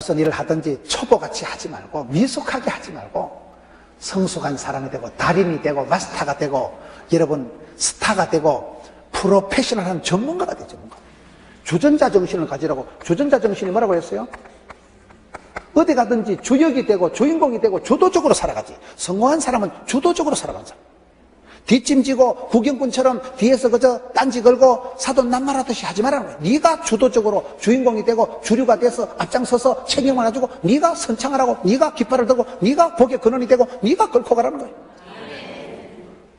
무슨 일을 하든지 초보같이 하지 말고 미숙하게 하지 말고 성숙한 사람이 되고 달인이 되고 마스터가 되고 여러분 스타가 되고 프로페셔널한 전문가가 되죠. 전문가. 주전자 정신을 가지라고. 주전자 정신이 뭐라고 했어요? 어디 가든지 주역이 되고 주인공이 되고 주도적으로 살아가지. 성공한 사람은 주도적으로 살아가는 사람. 뒷짐지고 구경꾼처럼 뒤에서 그저 딴지 걸고 사돈난말하듯이 하지 말라는 거예요. 네가 주도적으로 주인공이 되고 주류가 돼서 앞장서서 책임을 가지고 네가 선창하라고, 네가 깃발을 들고 네가 복의 근원이 되고 네가 끌고 가라는 거예요.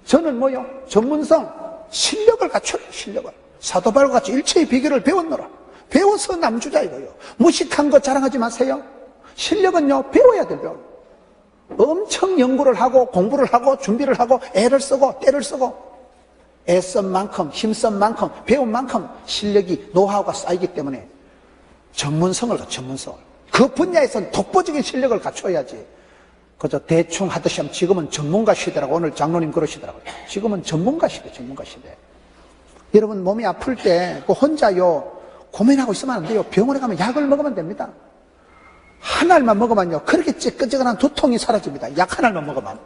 저는 뭐요? 전문성, 실력을 갖춰요. 실력을. 사도바울과 같이 일체의 비결을 배웠노라. 배워서 남주자 이거요. 무식한 거 자랑하지 마세요. 실력은요 배워야 돼요. 엄청 연구를 하고 공부를 하고 준비를 하고 애를 쓰고 때를 쓰고 애쓴 만큼 힘쓴 만큼 배운 만큼 실력이 노하우가 쌓이기 때문에 전문성을 갖춰. 전문성을 그 분야에서는 독보적인 실력을 갖춰야지. 그저 대충 하듯이 하면 지금은 전문가 시대라고 오늘 장로님 그러시더라고요. 지금은 전문가 시대. 전문가 시대. 여러분 몸이 아플 때 혼자요 고민하고 있으면 안 돼요. 병원에 가면 약을 먹으면 됩니다. 한 알만 먹으면요 그렇게 찌끈찌끈한 두통이 사라집니다. 약 한 알만 먹으면.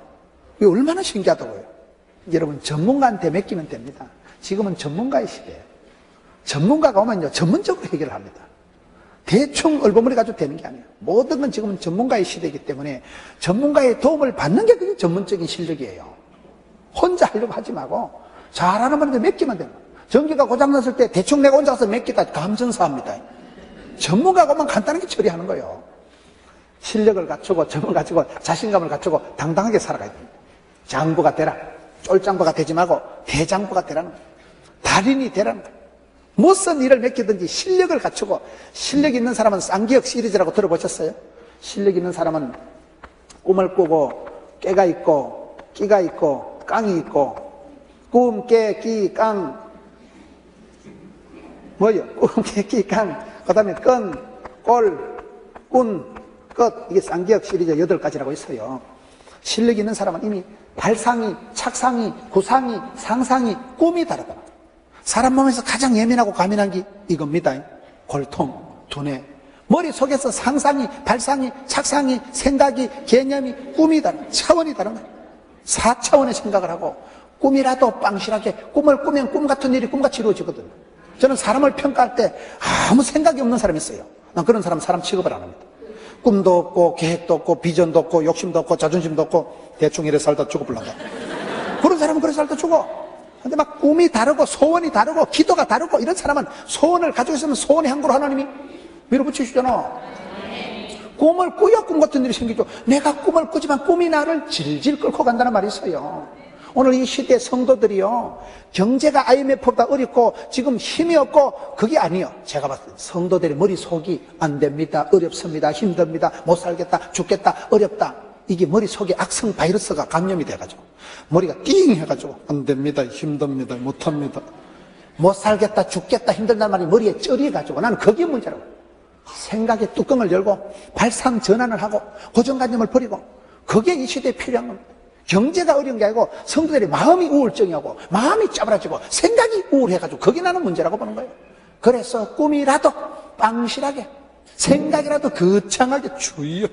이게 얼마나 신기하다고요. 여러분 전문가한테 맡기면 됩니다. 지금은 전문가의 시대예요. 전문가가 오면요 전문적으로 해결을 합니다. 대충 얼버무리 가지고 되는 게 아니에요. 모든 건 지금은 전문가의 시대이기 때문에 전문가의 도움을 받는 게 그게 전문적인 실력이에요. 혼자 하려고 하지 말고 잘하는 분한테 맡기면 됩니다. 전기가 고장났을 때 대충 내가 혼자 가서 맡기다 감전사합니다. 전문가가 오면 간단하게 처리하는 거예요. 실력을 갖추고 점을 갖추고 자신감을 갖추고 당당하게 살아가야 됩니다. 장부가 되라. 쫄장부가 되지 말고 대장부가 되라는 거예요. 달인이 되라는 거예요. 무슨 일을 맡기든지 실력을 갖추고. 실력 있는 사람은 쌍기역 시리즈라고 들어보셨어요? 실력 있는 사람은 꿈을 꾸고 깨가 있고 끼가 있고 깡이 있고 꿈, 깨, 끼, 깡 뭐요? 꿈, 깨, 끼, 깡 그 다음에 끈, 꼴, 꾼, 끝. 이게 쌍기역 시리즈 8가지라고 있어요. 실력 있는 사람은 이미 발상이, 착상이, 구상이, 상상이, 꿈이 다르다. 사람 몸에서 가장 예민하고 과민한 게 이겁니다. 골통, 두뇌. 머릿속에서 상상이, 발상이, 착상이, 생각이, 개념이, 꿈이 다른, 차원이 다른 거예요. 4차원의 생각을 하고 꿈이라도 빵실하게 꿈을 꾸면 꿈 같은 일이 꿈같이 이루어지거든요. 저는 사람을 평가할 때 아무 생각이 없는 사람이 있어요. 난 그런 사람 취급을 안 합니다. 꿈도 없고 계획도 없고 비전도 없고 욕심도 없고 자존심도 없고 대충 이래 살다 죽어버린다. 그런 사람은 그래 살다 죽어. 근데 막 꿈이 다르고 소원이 다르고 기도가 다르고 이런 사람은 소원을 가지고 있으면 소원의 항구로 하나님이 밀어붙이시잖아. 꿈을 꾸야 꿈 같은 일이 생기죠. 내가 꿈을 꾸지만 꿈이 나를 질질 끌고 간다는 말이 있어요. 오늘 이 시대 성도들이요 경제가 IMF보다 어렵고 지금 힘이 없고 그게 아니에요. 제가 봤을 때 성도들의 머릿속이 안 됩니다, 어렵습니다, 힘듭니다, 못 살겠다, 죽겠다, 어렵다. 이게 머릿속에 악성 바이러스가 감염이 돼가지고 머리가 띵 해가지고 안 됩니다, 힘듭니다, 못합니다, 못 살겠다, 죽겠다, 힘들다는 말이 머리에 쩌리해가지고 나는 그게 문제라고. 생각의 뚜껑을 열고 발상 전환을 하고 고정관념을 버리고 그게 이 시대에 필요한 겁니다. 경제가 어려운 게 아니고 성도들의 마음이 우울증이하고 마음이 짜부라지고 생각이 우울해가지고 그게 나는 문제라고 보는 거예요. 그래서 꿈이라도 빵실하게 생각이라도 거창하게 주여.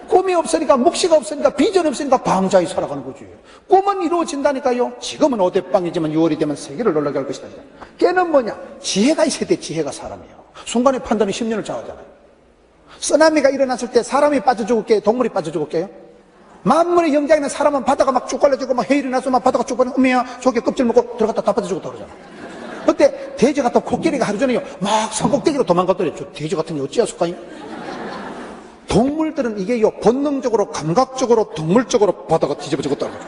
꿈이 없으니까 묵시가 없으니까 비전이 없으니까 방자히 살아가는 거지. 꿈은 이루어진다니까요. 지금은 5대빵이지만 6월이 되면 세계를 놀라게 할 것이다. 깨는 뭐냐? 지혜가 있어야 돼. 지혜가 사람이에요. 순간의 판단이 10년을 좌우하잖아요. 쓰나미가 일어났을 때 사람이 빠져 죽을게요? 동물이 빠져 죽을게요? 만물의 영장에는 사람은 바다가 막 쭉 갈라지고 막 해일이 나서 막 바다가 쭉 갈라지고 어메야 저게 껍질 먹고 들어갔다 다 빠져 죽었다 그러잖아. 그때 돼지 같은 코끼리가 하루 전에요 막 산꼭대기로 도망갔더니 저 돼지 같은 게 어찌하실까요? 동물들은 이게요 본능적으로 감각적으로 동물적으로 바다가 뒤집어지겠다 그러죠.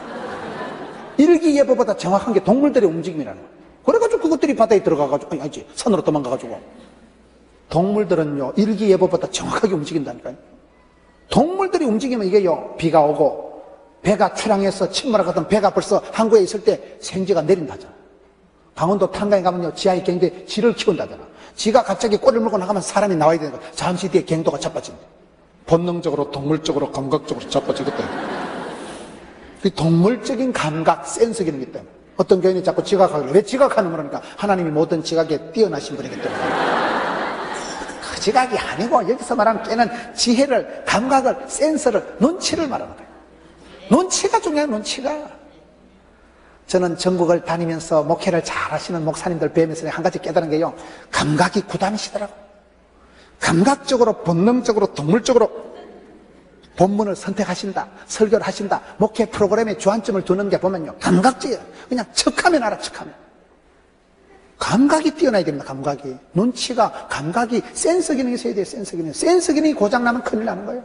일기예보보다 정확한 게 동물들의 움직임이라는 거예요. 그래가지고 그것들이 바다에 들어가가지고 아니지 산으로 도망가가지고. 동물들은요 일기예보보다 정확하게 움직인다니까요. 동물들이 움직이면 이게요 비가 오고 배가 출항해서 침몰하거든 배가 벌써 항구에 있을 때 생지가 내린다잖아. 강원도 탄강에 가면요 지하에 갱도에 쥐를 키운다잖아. 쥐가 갑자기 꼬리를 물고 나가면 사람이 나와야 되는 거야. 잠시 뒤에 갱도가 자빠진다. 본능적으로 동물적으로 감각적으로 자빠지겠다. 그 동물적인 감각 센스 기능이기 때문에 어떤 교인이 자꾸 지각하길래 왜 지각하는 거니까 하나님이 모든 지각에 뛰어나신 분이기 때문에 지각이 아니고 여기서 말하는 깨는 지혜를, 감각을, 센서를, 눈치를 말하는 거예요. 눈치가 중요해요. 눈치가. 저는 전국을 다니면서 목회를 잘 하시는 목사님들 뵈면서 한 가지 깨달은 게요, 감각이 구단이시더라고요. 감각적으로, 본능적으로, 동물적으로 본문을 선택하신다, 설교를 하신다, 목회 프로그램에 주안점을 두는 게 보면요, 감각적이에요. 그냥 척하면 알아, 척하면. 감각이 뛰어나야 됩니다. 감각이. 눈치가, 감각이, 센서 기능이 있어야 돼요. 센서 기능. 센서 기능이 고장나면 큰일 나는 거예요.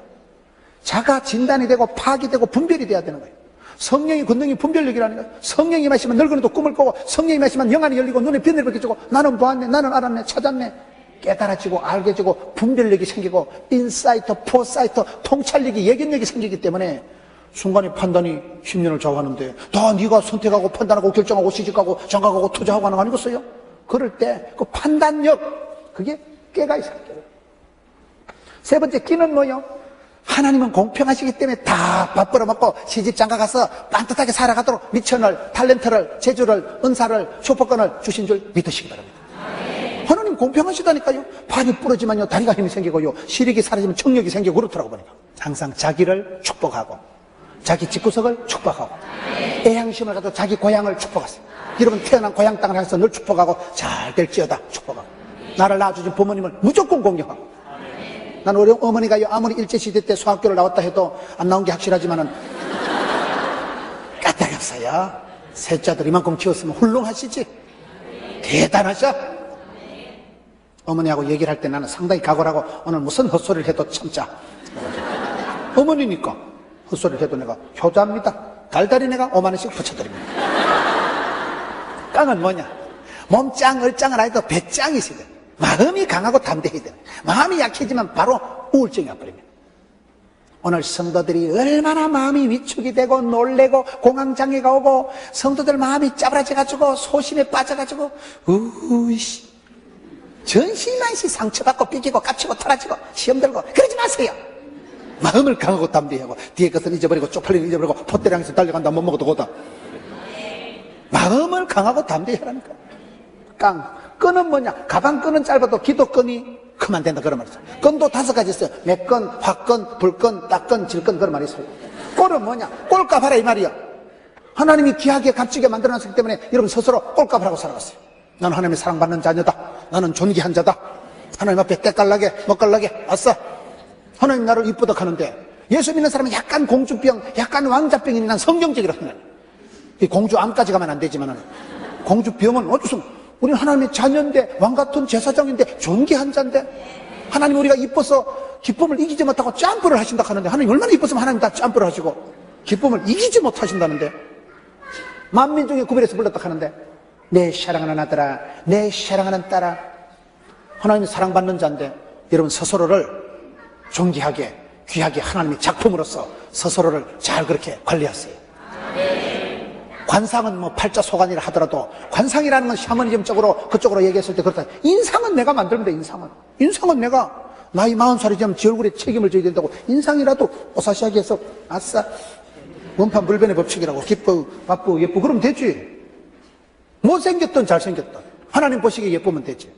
자가 진단이 되고 파악이 되고 분별이 돼야 되는 거예요. 성령의 권능이 분별력이라는 거예요. 성령이 마시면 늙은이도 꿈을 꾸고, 성령이 마시면 영안이 열리고 눈에 빛을 벗겨지고, 나는 보았네, 나는 알았네, 찾았네, 깨달아지고 알게지고 분별력이 생기고 인사이트, 포사이트, 통찰력이, 예견력이 생기기 때문에 순간의 판단이 10년을 좌우하는데 다 네가 선택하고 판단하고 결정하고 시집가고 장가가고 투자하고 하는 거 아니겠어요? 그럴 때 그 판단력, 그게 깨가 있어요. 세 번째 끼는 뭐요? 하나님은 공평하시기 때문에 다 밥 벌어먹고 시집 장가가서 반듯하게 살아가도록 미천을, 탤런트를, 재주를, 은사를, 슈퍼권을 주신 줄 믿으시기 바랍니다. 하나님 공평하시다니까요. 발이 부러지면요 다리가 힘이 생기고요, 시력이 사라지면 청력이 생기고 그렇더라고 보니까. 항상 자기를 축복하고 자기 집구석을 축복하고 애향심을 가지고 자기 고향을 축복하세요. 여러분 태어난 고향 땅을 향해서 늘 축복하고 잘 될지어다 축복하고, 나를 낳아주신 부모님을 무조건 공경하고. 나는 우리 어머니가 아무리 일제시대 때 소학교를 나왔다 해도 안 나온 게 확실하지만은 까딱이 없어요. 셋째들 이만큼 키웠으면 훌륭하시지. 대단하셔. 어머니하고 얘기를 할 때 나는 상당히 각오를 하고 오늘 무슨 헛소리를 해도 참자. 어머니니까 헛소리를 해도 내가 효자입니다. 달달이 내가 5만 원씩 붙여드립니다. 깡은 뭐냐? 몸짱, 얼짱을 안 해도 배짱이 있어야 돼. 마음이 강하고 담대해야 돼. 마음이 약해지면 바로 우울증이 와버립니다. 오늘 성도들이 얼마나 마음이 위축이 되고 놀래고 공황장애가 오고 성도들 마음이 짜부라져가지고 소심에 빠져가지고 우이씨 전신만시 상처받고 삐지고 깝치고 털어지고 시험 들고 그러지 마세요. 마음을 강하고 담대하고 뒤에 것은 잊어버리고 쪽팔리는 잊어버리고 포대를 향해서 달려간다. 못 먹어도 고다. 마음을 강하고 담대하라니까. 끈은 뭐냐? 가방 끈은 짧아도 기도 끈이 크면 안 된다 그런 말이죠. 끈도 5가지 있어요. 매끈, 화끈, 불끈, 딱끈, 질끈 그런 말이 있어요. 꼴은 뭐냐? 꼴값 하라 이 말이야. 하나님이 귀하게 값지게 만들어놨기 때문에 여러분 스스로 꼴값을 하고 살아갔어요. 나는 하나님의 사랑받는 자녀다. 나는 존귀한 자다. 하나님 앞에 때깔나게 멋깔나게 아싸. 하나님 나를 이쁘다 하는데 예수 믿는 사람은 약간 공주병, 약간 왕자병이 난 성경적이라 생각해요. 이 공주암까지 가면 안 되지만은 공주병은 어째서 우리는 하나님의 자녀인데 왕같은 제사장인데 존귀한 자인데 하나님 우리가 이뻐서 기쁨을 이기지 못하고 점프를 하신다 하는데 하나님 얼마나 이뻤으면 하나님 다 점프를 하시고 기쁨을 이기지 못하신다는데 만민 중에 구별해서 불렀다 하는데 내 사랑하는 아들아, 내 사랑하는 딸아. 하나님이 사랑받는 자인데 여러분 스스로를 존귀하게 귀하게 하나님의 작품으로서 스스로를 잘 그렇게 관리하세요. 관상은 뭐 팔자 소관이라 하더라도 관상이라는 건 샤머니즘적으로 그쪽으로 얘기했을 때 그렇다. 인상은 내가 만들면 돼. 인상은 내가 나이 40살이 되면 지 얼굴에 책임을 져야 된다고. 인상이라도 오사시하게 해서 아싸 원판 불변의 법칙이라고 기뻐 바쁘 예쁘 그러면 되지. 못생겼든 잘생겼든 하나님 보시기에 예쁘면 되지.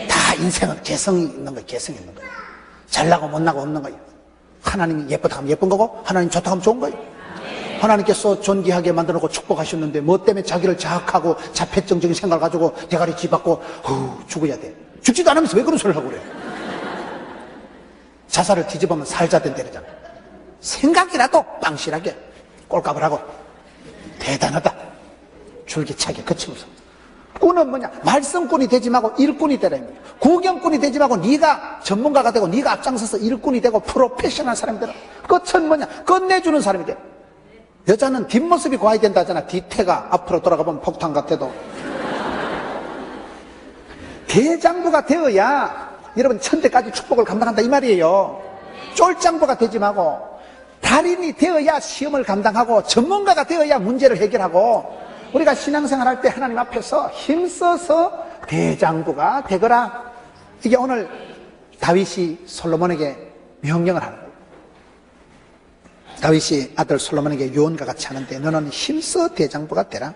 다 인생은 개성이 있는 거야. 개성이 있는 거야. 잘나고 못나고 없는 거야. 하나님이 예쁘다 하면 예쁜 거고 하나님 좋다 하면 좋은 거야. 하나님께서 존귀하게 만들어놓고 축복하셨는데 뭐 때문에 자기를 자학하고 자폐증적인 생각을 가지고 대가리 쥐받고 죽어야 돼. 죽지도 않으면서 왜 그런 소리를 하고 그래. 자살을 뒤집으면 살자 된다잖아. 생각이라도 빵실하게 꼴값을 하고 대단하다 줄기차게 거침없어. 꾼은 뭐냐? 말썽꾼이 되지 말고 일꾼이 되라. 구경꾼이 되지 말고 네가 전문가가 되고 네가 앞장서서 일꾼이 되고 프로페셔널 사람이 되라. 끝은 뭐냐? 끝내주는 사람이 돼. 여자는 뒷모습이 고와야 된다 하잖아. 뒤태가 앞으로 돌아가 보면 폭탄 같아도. 대장부가 되어야 여러분 천대까지 축복을 감당한다 이 말이에요. 쫄장부가 되지 말고 달인이 되어야 시험을 감당하고 전문가가 되어야 문제를 해결하고 우리가 신앙생활 할 때 하나님 앞에서 힘써서 대장부가 되거라. 이게 오늘 다윗이 솔로몬에게 명령을 하는 거예요. 다윗이 아들 솔로몬에게 유언과 같이 하는데 너는 힘써 대장부가 되라.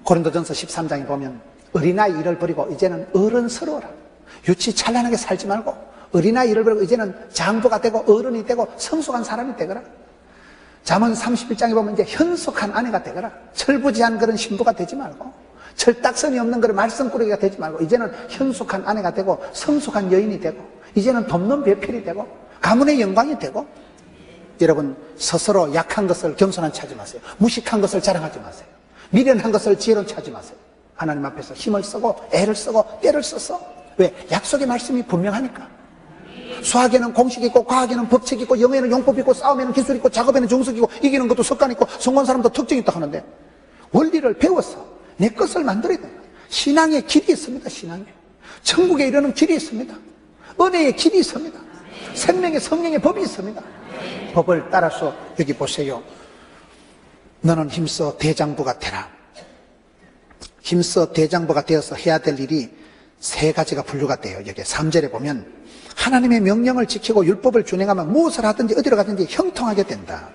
고린도전서 13장에 보면 어린아이 일을 버리고 이제는 어른스러워라. 유치 찬란하게 살지 말고 어린아이 일을 버리고 이제는 장부가 되고 어른이 되고 성숙한 사람이 되거라. 잠언 31장에 보면 이제 현숙한 아내가 되거라. 철부지한 그런 신부가 되지 말고 철딱선이 없는 그런 말썽꾸러기가 되지 말고 이제는 현숙한 아내가 되고 성숙한 여인이 되고 이제는 돕는 배필이 되고 가문의 영광이 되고. 여러분, 스스로 약한 것을 겸손한 채 하지 마세요. 무식한 것을 자랑하지 마세요. 미련한 것을 지혜로운 채 하지 마세요. 하나님 앞에서 힘을 쓰고 애를 쓰고 때를 써서. 왜? 약속의 말씀이 분명하니까. 수학에는 공식이 있고 과학에는 법칙이 있고 영어에는 용법이 있고 싸움에는 기술이 있고 작업에는 정석이 있고 이기는 것도 습관이 있고 성공한 사람도 특징이 있다 하는데 원리를 배워서 내 것을 만들어야 된다. 신앙의 길이 있습니다. 신앙에 천국에 이르는 길이 있습니다. 은혜의 길이 있습니다. 생명의 성령의 법이 있습니다. 법을 따라서 여기 보세요. 너는 힘써 대장부가 되라. 힘써 대장부가 되어서 해야 될 일이 세 가지가 분류가 돼요. 여기 3절에 보면 하나님의 명령을 지키고 율법을 준행하면 무엇을 하든지 어디로 가든지 형통하게 된다.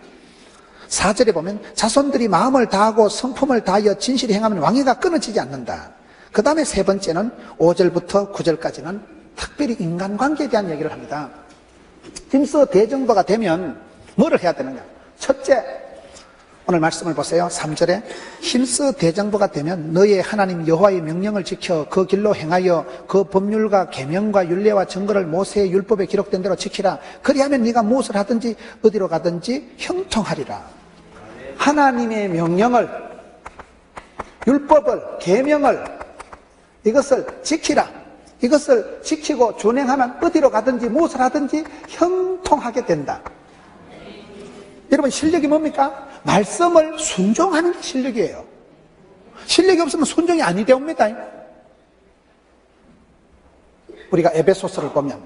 4절에 보면 자손들이 마음을 다하고 성품을 다하여 진실히 행하면 왕위가 끊어지지 않는다. 그 다음에 세 번째는 5절부터 9절까지는 특별히 인간관계에 대한 얘기를 합니다. 힘써 대정부가 되면 뭐를 해야 되느냐. 첫째, 오늘 말씀을 보세요. 3절에 힘써 대정부가 되면 너의 하나님 여호와의 명령을 지켜 그 길로 행하여 그 법률과 계명과 율례와 증거를 모세의 율법에 기록된 대로 지키라. 그리하면 네가 무엇을 하든지 어디로 가든지 형통하리라. 하나님의 명령을, 율법을, 계명을 이것을 지키라. 이것을 지키고 준행하면 어디로 가든지 무엇을 하든지 형통하게 된다. 여러분, 실력이 뭡니까? 말씀을 순종하는 게 실력이에요. 실력이 없으면 순종이 아니 되옵니다. 우리가 에베소서를 보면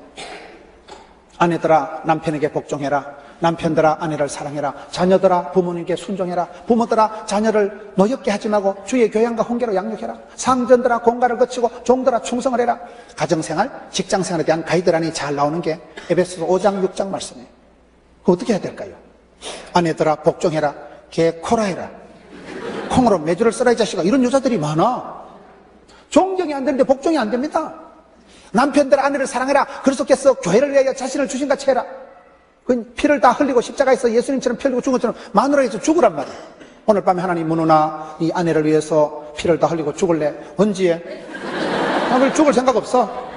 아내들아 남편에게 복종해라, 남편들아 아내를 사랑해라, 자녀들아 부모님께 순종해라, 부모들아 자녀를 노엽게 하지 말고 주의 교양과 훈계로 양육해라, 상전들아 공가를 거치고 종들아 충성을 해라. 가정생활, 직장생활에 대한 가이드라인이 잘 나오는 게 에베소서 5장 6장 말씀이에요. 어떻게 해야 될까요? 아내들아 복종해라, 개 코라 해라, 콩으로 매주를 써라 이 자식아. 이런 여자들이 많아. 존경이 안 되는데 복종이 안 됩니다. 남편들 아내를 사랑해라. 그리스도께서 교회를 위하여 자신을 주신같이 해라. 그 피를 다 흘리고 십자가에서 예수님처럼 피 흘리고 죽은 것처럼 마누라에서 죽으란 말이야. 오늘 밤에 하나님 문우나 이 아내를 위해서 피를 다 흘리고 죽을래? 언제 해? 오늘 죽을 생각 없어?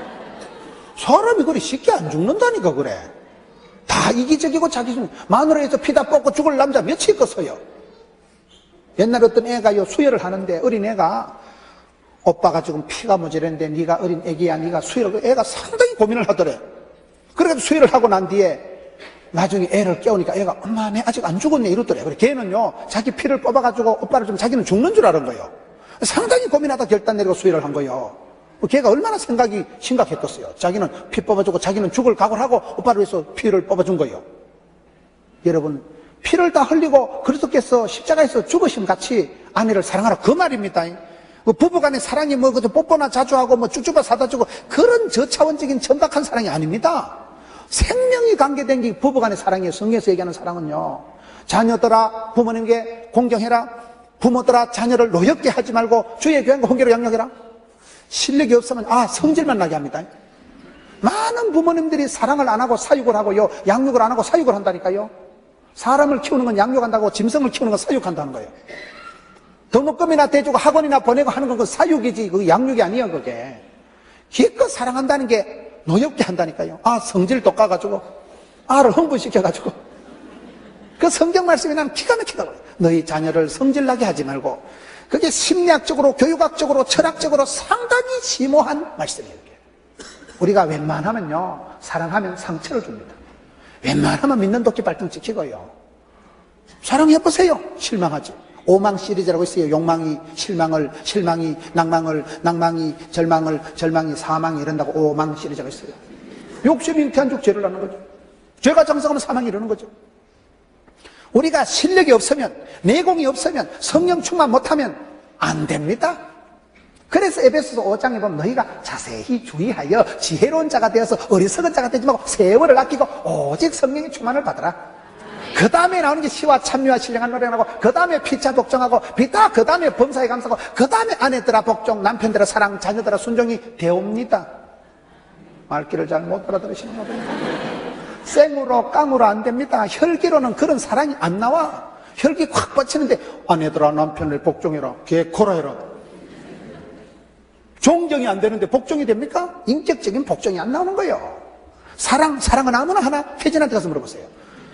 사람이 그리 쉽게 안 죽는다니까. 그래, 다 이기적이고 자기중. 마누라에서 피 다 뽑고 죽을 남자 몇이 있겠어요. 옛날 어떤 애가요 수혈을 하는데 어린애가 오빠가 지금 피가 모자란데 네가 어린 애기야, 네가 수혈을. 애가 상당히 고민을 하더래. 그래가지고 수혈을 하고 난 뒤에 나중에 애를 깨우니까 애가 엄마 내 아직 안 죽었네 이러더래. 그래, 걔는요 자기 피를 뽑아가지고 오빠를 좀 자기는 죽는 줄 아는 거예요. 상당히 고민하다 결단 내리고 수혈을 한 거예요. 걔가 얼마나 생각이 심각했겠어요. 자기는 피 뽑아주고 자기는 죽을 각오를 하고 오빠를 위해서 피를 뽑아준 거예요. 여러분, 피를 다 흘리고 그리스도께서 십자가에서 죽으심 같이 아내를 사랑하라, 그 말입니다. 부부간의 사랑이 뭐 뽀뽀나 자주 하고 뭐 쭈쭈바 사다 주고 그런 저차원적인 천박한 사랑이 아닙니다. 생명이 관계된 게 부부간의 사랑이에요. 성경에서 얘기하는 사랑은요, 자녀들아 부모님께 공경해라, 부모들아 자녀를 노엽게 하지 말고 주의 교양과 훈계로 양육해라. 실력이 없으면 성질만 나게 합니다. 많은 부모님들이 사랑을 안 하고 사육을 하고요, 양육을 안 하고 사육을 한다니까요. 사람을 키우는 건 양육한다고, 짐승을 키우는 건 사육한다는 거예요. 등록금이나 대주고 학원이나 보내고 하는 건 그 사육이지 그 양육이 아니에요. 그게 기껏 사랑한다는 게 노엽게 한다니까요. 성질 돋아가지고 아를 흥분시켜가지고. 그 성경 말씀이 난 기가 막히다고요. 너희 자녀를 성질나게 하지 말고. 그게 심리학적으로 교육학적으로 철학적으로 상당히 심오한 말씀이에요. 우리가 웬만하면요 사랑하면 상처를 줍니다. 웬만하면 믿는 도끼 발등 지키고요. 사랑해보세요. 실망하지. 오망 시리즈라고 있어요. 욕망이 실망이 낭망이 절망이 사망이 이런다고 오망 시리즈가 있어요. 욕심이 잉태한 쭉 죄를 낳는 거죠. 죄가 장성하면 사망이 이러는 거죠. 우리가 실력이 없으면, 내공이 없으면, 성령 충만 못하면 안 됩니다. 그래서 에베소서 5장에 보면 너희가 자세히 주의하여 지혜로운 자가 되어서 어리석은 자가 되지 말고 세월을 아끼고 오직 성령의 충만을 받으라. 그 다음에 나오는 게 시와 찬미와 신령한 노래하고, 그 다음에 피차 복종하고, 그 다음에 범사에 감사하고, 그 다음에 아내들아 복종, 남편들아 사랑, 자녀들아 순종이 되옵니다. 말귀를 잘 못 알아들으시는 거예요. 생으로 깡으로 안 됩니다. 혈기로는 그런 사랑이 안 나와. 혈기 확 뻗치는데 아내들아 남편을 복종해라, 개코라 해라. 종정이 안 되는데 복종이 됩니까? 인격적인 복종이 안 나오는 거예요. 사랑은 아무나 하나? 혜진한테 가서 물어보세요.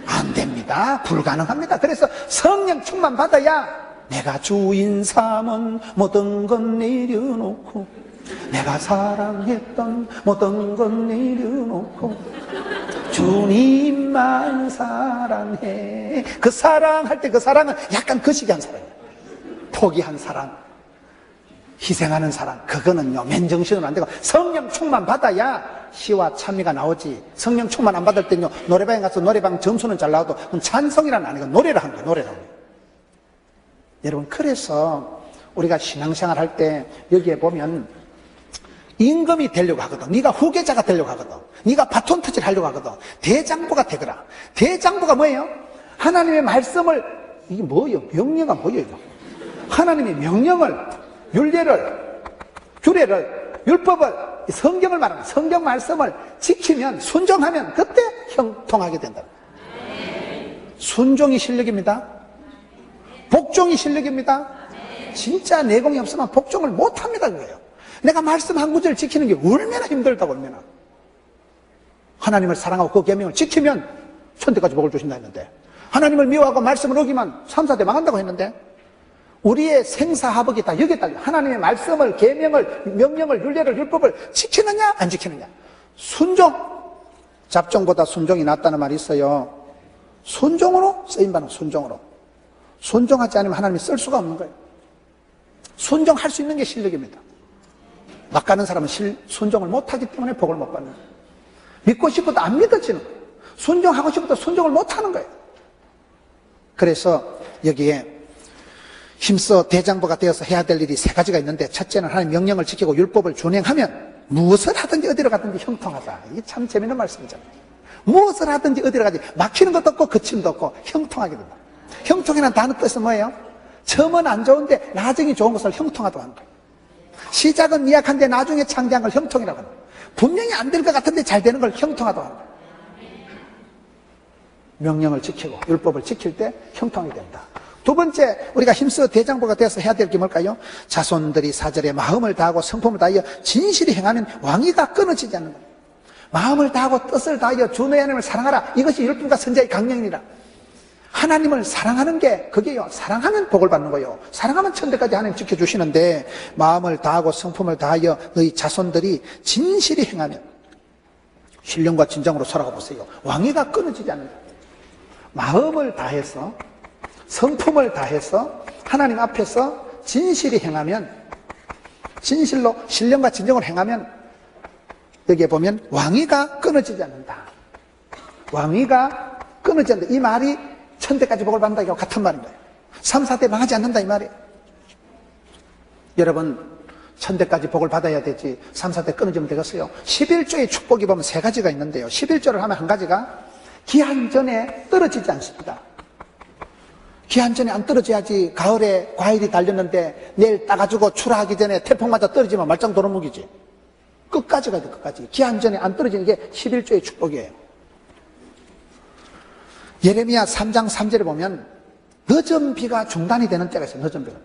안 됩니다. 불가능합니다. 그래서 성령 충만 받아야 내가 주인 삼은 모든 건 내려놓고, 내가 사랑했던 모든 건 내려놓고 주님만 사랑해. 그 사랑할 때 그 사랑은 약간 거시기한 사랑이에요. 포기한 사랑, 희생하는 사랑, 그거는요 맨정신으로 안 되고 성령 충만 받아야 시와 찬미가 나오지. 성령 충만 안 받을 때는요 노래방에 가서 노래방 점수는 잘 나와도 그건 찬성이란 아니고 노래를 한 거예요. 노래를 한 거예요. 여러분, 그래서 우리가 신앙생활 할 때 여기에 보면 임금이 되려고 하거든. 네가 후계자가 되려고 하거든. 네가 바톤 터치를 하려고 하거든. 대장부가 되거라. 대장부가 뭐예요? 하나님의 말씀을, 이게 뭐예요? 명령가 뭐예요? 이거? 하나님의 명령을, 윤례를, 규례를, 율법을, 성경을 말하는 성경 말씀을 지키면, 순종하면 그때 형통하게 된다. 순종이 실력입니다. 복종이 실력입니다. 진짜 내공이 없으면 복종을 못합니다. 그거예요. 내가 말씀 한 구절 지키는 게 얼마나 힘들다고. 얼마나 하나님을 사랑하고 그 계명을 지키면 천대까지 복을 주신다 했는데, 하나님을 미워하고 말씀을 어기면 3, 4대 망한다고 했는데, 우리의 생사하복이 다 여기에 달려. 하나님의 말씀을, 계명을, 명령을, 윤례를, 율법을 지키느냐 안 지키느냐. 순종, 잡종보다 순종이 낫다는 말이 있어요. 순종으로 쓰임받는, 순종으로. 순종하지 않으면 하나님이 쓸 수가 없는 거예요. 순종할 수 있는 게 실력입니다. 막 가는 사람은 순종을 못하기 때문에 복을 못 받는 거예요. 믿고 싶어도 안 믿어지는 거예요. 순종하고 싶어도 순종을 못하는 거예요. 그래서 여기에 힘써 대장부가 되어서 해야 될 일이 3가지가 있는데, 첫째는 하나님 명령을 지키고 율법을 준행하면 무엇을 하든지 어디로 가든지 형통하다. 이게 참 재밌는 말씀이잖아요. 무엇을 하든지 어디로 가든지 막히는 것도 없고 거침도 없고 형통하게 된다. 형통이라는 단어 뜻은 뭐예요? 처음은 안 좋은데 나중에 좋은 것을 형통하다고 하는 거예요. 시작은 미약한데 나중에 창대한 걸 형통이라고 합니다. 분명히 안 될 것 같은데 잘 되는 걸 형통하다고 합니다. 명령을 지키고 율법을 지킬 때 형통이 된다. 두 번째, 우리가 힘써 대장부가 되어서 해야 될 게 뭘까요? 자손들이 4절에 마음을 다하고 성품을 다하여 진실히 행하면 왕위가 끊어지지 않는 거예요. 마음을 다하고 뜻을 다하여 주 너희 하나님을 사랑하라. 이것이 율법과 선지자의 강령이라. 하나님을 사랑하는 게 그게요, 사랑하면 복을 받는 거예요. 사랑하면 천대까지 하나님 지켜주시는데, 마음을 다하고 성품을 다하여 너희 자손들이 진실히 행하면, 신령과 진정으로 살아가 보세요. 왕위가 끊어지지 않는다. 마음을 다해서, 성품을 다해서 하나님 앞에서 진실히 행하면, 진실로 신령과 진정으로 행하면, 여기에 보면 왕위가 끊어지지 않는다. 왕위가 끊어지지 않는다. 이 말이 천대까지 복을 받는다 이거 같은 말인 거예요. 3, 4대 망하지 않는다 이 말이에요. 여러분, 천대까지 복을 받아야 되지 3, 4대 끊어지면 되겠어요? 11조의 축복이 보면 3가지가 있는데요, 11조를 하면 한 가지가 기한 전에 떨어지지 않습니다. 기한 전에 안 떨어져야지. 가을에 과일이 달렸는데 내일 따가지고 출하하기 전에 태풍 맞아 떨어지면 말짱 도루묵이지. 끝까지 가야 돼. 끝까지. 기한 전에 안 떨어지는 게 11조의 축복이에요. 예레미야 3장 3절에 보면 늦은 비가 중단이 되는 때가 있어요. 늦은 비가.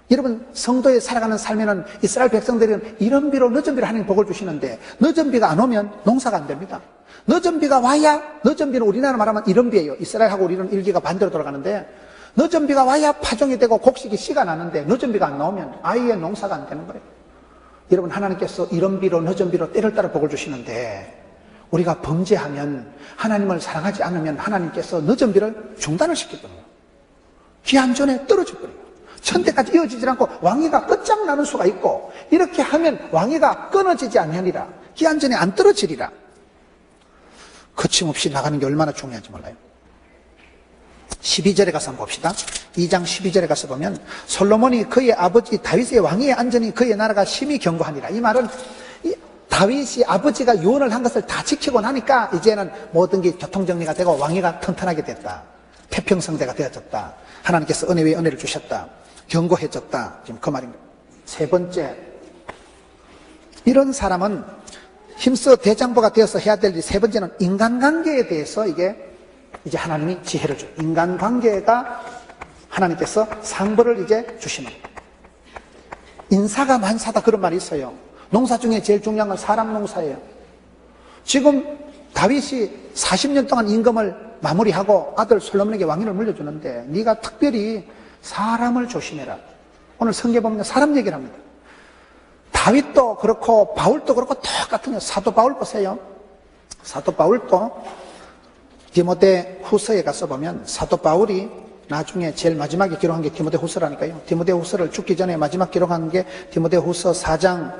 여러분, 성도에 살아가는 삶에는 이스라엘 백성들은 이런 비로, 늦은 비로 하나님 복을 주시는데, 늦은 비가 안 오면 농사가 안 됩니다. 늦은 비가 와야, 늦은 비는 우리나라 말하면 이런 비예요. 이스라엘하고 우리는 일기가 반대로 돌아가는데, 늦은 비가 와야 파종이 되고 곡식이 씨가 나는데, 늦은 비가 안 나오면 아예 농사가 안 되는 거예요. 여러분, 하나님께서 이런 비로, 늦은 비로 때를 따라 복을 주시는데, 우리가 범죄하면, 하나님을 사랑하지 않으면 하나님께서 늦은 비를 중단을 시키거든요. 기한 전에 떨어져버려요. 천대까지 이어지지 않고 왕위가 끝장나는 수가 있고, 이렇게 하면 왕위가 끊어지지 않으리라. 기한 전에 안 떨어지리라. 거침없이 나가는 게 얼마나 중요한지 몰라요. 12절에 가서 한번 봅시다. 2장 12절에 가서 보면, 솔로몬이 그의 아버지 다윗의 왕위에 앉으니 그의 나라가 심히 견고하니라. 이 말은 다윗이 아버지가 유언을 한 것을 다 지키고 나니까 이제는 모든 게 교통정리가 되고 왕위가 튼튼하게 됐다. 태평성대가 되어졌다. 하나님께서 은혜 위에 은혜를 주셨다. 견고해졌다. 지금 그 말입니다. 세 번째, 이런 사람은 힘써 대장부가 되어서 해야 될 일 세 번째는 인간관계에 대해서 이제 하나님이 지혜를 줘. 인간관계가 하나님께서 상벌을 이제 주시는 거예요. 인사가 만사다 그런 말이 있어요. 농사 중에 제일 중요한 건 사람 농사예요. 지금 다윗이 40년 동안 임금을 마무리하고 아들 솔로몬에게 왕위를 물려주는데 네가 특별히 사람을 조심해라. 오늘 성경에 보면 사람 얘기를 합니다. 다윗도 그렇고 바울도 그렇고 똑같은 거예요. 사도 바울 보세요. 사도 바울도 디모데 후서에 가서 보면 사도 바울이 나중에 제일 마지막에 기록한 게 디모데 후서라니까요. 디모데 후서를 죽기 전에 마지막 기록한 게 디모데 후서 4장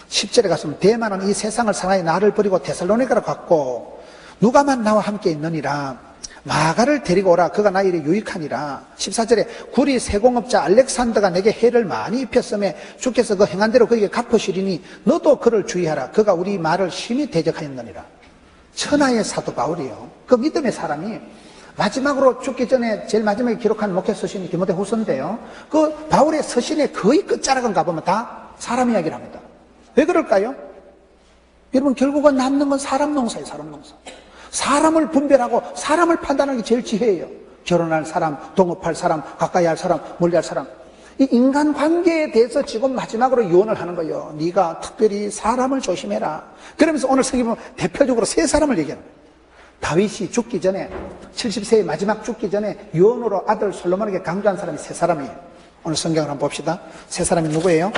10절에 가서는 대만은 이 세상을 사랑하여 나를 버리고 데살로니가로 갔고 누가만 나와 함께 있느니라. 마가를 데리고 오라. 그가 나의 일에 유익하니라. 14절에 구리 세공업자 알렉산더가 내게 해를 많이 입혔음에 주께서 그 행한 대로 그에게 갚으시리니 너도 그를 주의하라. 그가 우리 말을 심히 대적하였느니라. 천하의 사도 바울이요. 그 믿음의 사람이 마지막으로 죽기 전에 제일 마지막에 기록한 목회 서신이 디모데 후서인데요. 그 바울의 서신의 거의 끝자락은 가보면 다 사람 이야기를 합니다. 왜 그럴까요? 여러분 결국은 남는 건 사람 농사예요. 사람 농사. 사람을 분별하고 사람을 판단하는 게 제일 지혜예요. 결혼할 사람, 동업할 사람, 가까이 할 사람, 멀리 할 사람. 이 인간관계에 대해서 지금 마지막으로 유언을 하는 거예요. 네가 특별히 사람을 조심해라. 그러면서 오늘 성경에 보면 대표적으로 세 사람을 얘기하는 거예요. 다윗이 죽기 전에 70세의 마지막 죽기 전에 유언으로 아들 솔로몬에게 강조한 사람이 세 사람이에요. 오늘 성경을 한번 봅시다. 세 사람이 누구예요?